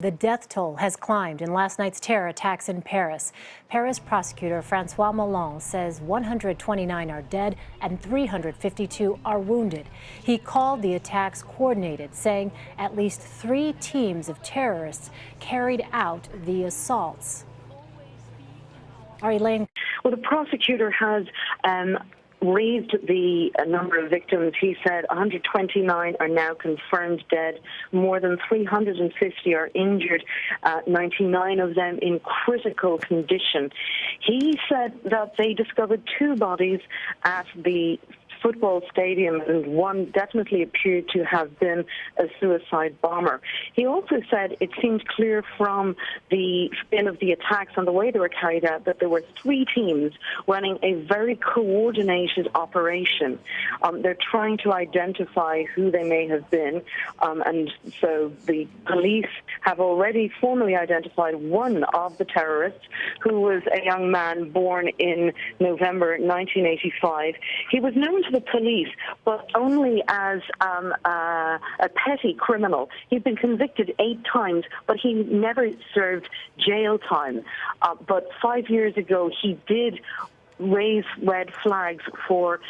The death toll has climbed in last night's terror attacks in Paris. Paris prosecutor Francois Molon says 129 are dead and 352 are wounded. He called the attacks coordinated, saying at least 3 teams of terrorists carried out the assaults. Elaine. Well, the prosecutor has raised the number of victims. He said 129 are now confirmed dead. More than 350 are injured, 99 of them in critical condition. He said that they discovered 2 bodies at the football stadium, and one definitely appeared to have been a suicide bomber. He also said it seemed clear from the spin of the attacks and the way they were carried out that there were 3 teams running a very coordinated operation. They're trying to identify who they may have been, and so the police have already formally identified one of the terrorists, who was a young man born in November 1985. He was known to the police, but only as a petty criminal. He'd been convicted 8 times, but he never served jail time. But 5 years ago, he did raise red flags for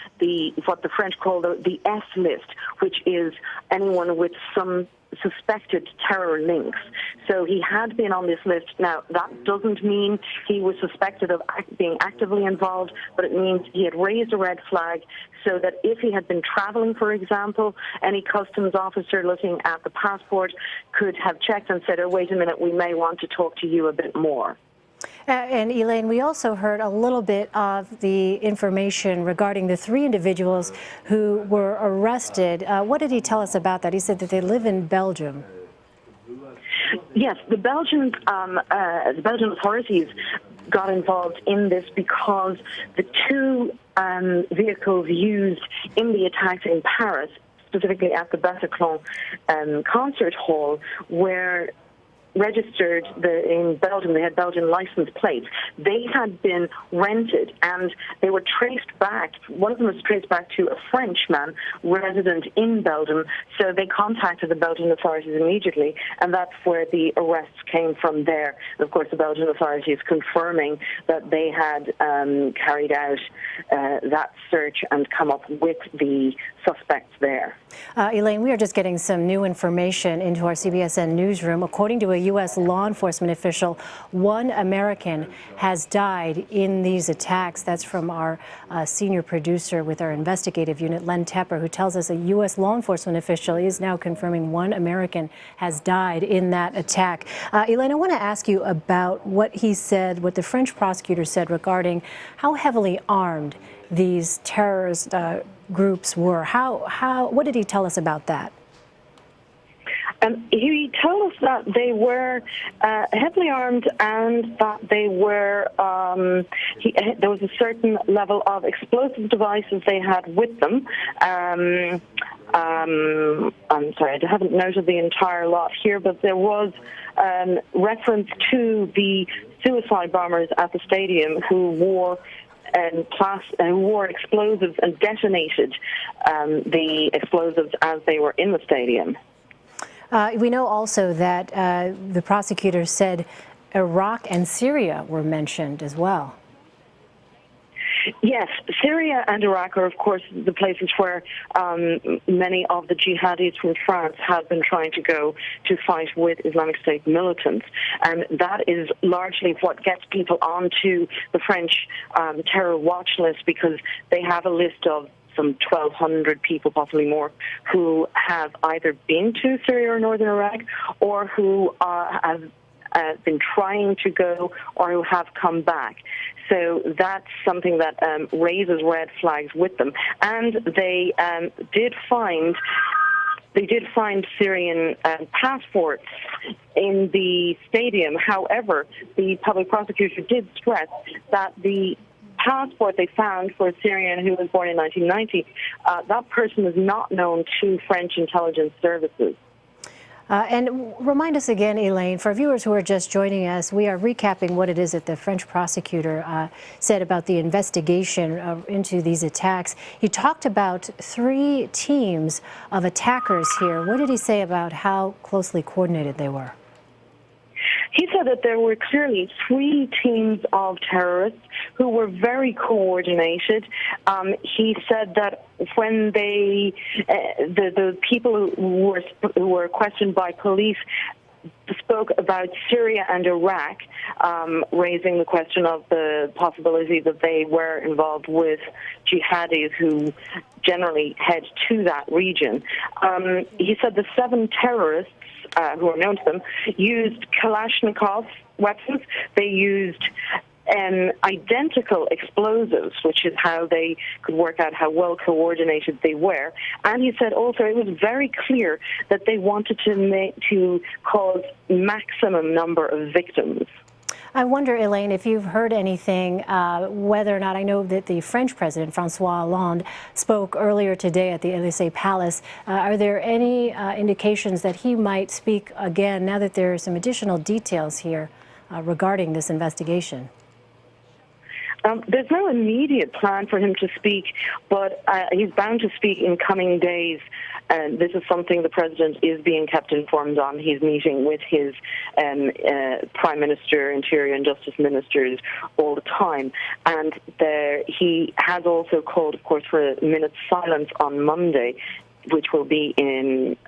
what the French call the S list, which is anyone with some suspected terror links. So he had been on this list. Now, that doesn't mean he was suspected of being actively involved, but it means he had raised a red flag so that if he had been traveling, for example, any customs officer looking at the passport could have checked and said, oh, wait a minute, we may want to talk to you a bit more. And Elaine, we also heard a little bit of the information regarding the 3 individuals who were arrested. What did he tell us about that? He said that they live in Belgium. Yes, the Belgian authorities got involved in this because the 2 vehicles used in the attacks in Paris, specifically at the Bataclan concert hall, were registered in Belgium. They had Belgian license plates. They had been rented, and they were traced back. One of them was traced back to a Frenchman resident in Belgium, so they contacted the Belgian authorities immediately, and that's where the arrests came from there. And of course, the Belgian authorities confirming that they had carried out that search and come up with the suspects there. Elaine, we are just getting some new information into our CBSN newsroom. According to a U.S. law enforcement official, 1 American has died in these attacks. That's from our senior producer with our investigative unit, Len Tepper, who tells us a U.S. law enforcement official is now confirming 1 American has died in that attack. Elaine, I want to ask you about what he said, what the French prosecutor said regarding how heavily armed these terrorist groups were. What did he tell us about that? He told us that they were heavily armed and that they were, there was a certain level of explosive devices they had with them. I'm sorry, I haven't noted the entire lot here, but there was reference to the suicide bombers at the stadium who wore explosives and detonated the explosives as they were in the stadium. We know also that the prosecutor said Iraq and Syria were mentioned as well. Yes, Syria and Iraq are, of course, the places where many of the jihadis from France have been trying to go to fight with Islamic State militants. And that is largely what gets people onto the French terror watch list, because they have a list of some 1,200 people, possibly more, who have either been to Syria or northern Iraq, or who have been trying to go, or who have come back. So that's something that raises red flags with them. And they did find Syrian passports in the stadium. However, the public prosecutor did stress that the passport they found for a Syrian who was born in 1990, that person is not known to French intelligence services. And remind us again, Elaine, for viewers who are just joining us, we are recapping what it is that the French prosecutor said about the investigation into these attacks. He talked about 3 teams of attackers here. What did he say about how closely coordinated they were? He said that there were clearly 3 teams of terrorists who were very coordinated. He said that when the people who were questioned by police spoke about Syria and Iraq, raising the question of the possibility that they were involved with jihadis who generally head to that region. He said the 7 terrorists who are known to them used Kalashnikov weapons. They used identical explosives, which is how they could work out how well coordinated they were. And he said also it was very clear that they wanted to cause maximum number of victims. I wonder, Elaine, if you've heard anything, whether or not, I know that the French president, Francois Hollande, spoke earlier today at the Élysée Palace. Are there any indications that he might speak again now that there are some additional details here regarding this investigation? There's no immediate plan for him to speak, but he's bound to speak in coming days. And this is something the president is being kept informed on. He's meeting with his prime minister, interior and justice ministers all the time. And he has also called, of course, for a minute's silence on Monday, which will be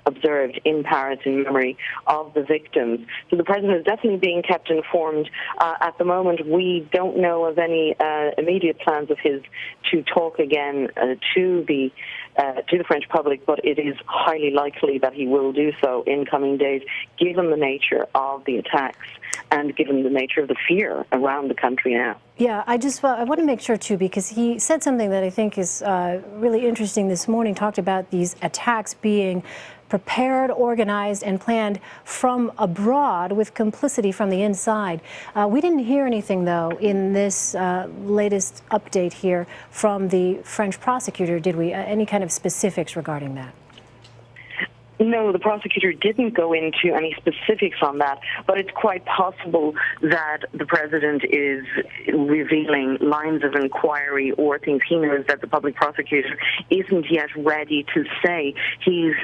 observed in Paris in memory of the victims. So the president is definitely being kept informed. At the moment, we don't know of any immediate plans of his to talk again to the French public, but it is highly likely that he will do so in coming days, given the nature of the attacks and given the nature of the fear around the country now. Yeah, I want to make sure, too, because he said something that I think is really interesting this morning, talked about these attacks being prepared, organized, and planned from abroad with complicity from the inside. We didn't hear anything, though, in this latest update here from the French prosecutor, did we? Any kind of specifics regarding that? No, the prosecutor didn't go into any specifics on that, but it's quite possible that the president is revealing lines of inquiry or things he knows that the public prosecutor isn't yet ready to say. He's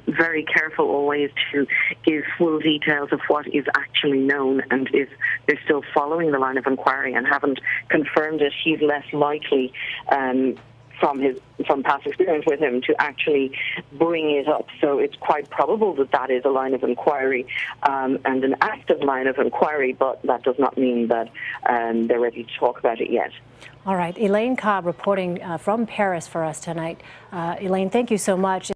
very careful always to give full details of what is actually known, and if they're still following the line of inquiry and haven't confirmed it, he's less likely from past experience with him to actually bring it up. So it's quite probable that that is a line of inquiry and an active line of inquiry, but that does not mean that they're ready to talk about it yet. All right, Elaine Cobbe reporting from Paris for us tonight. Elaine, thank you so much.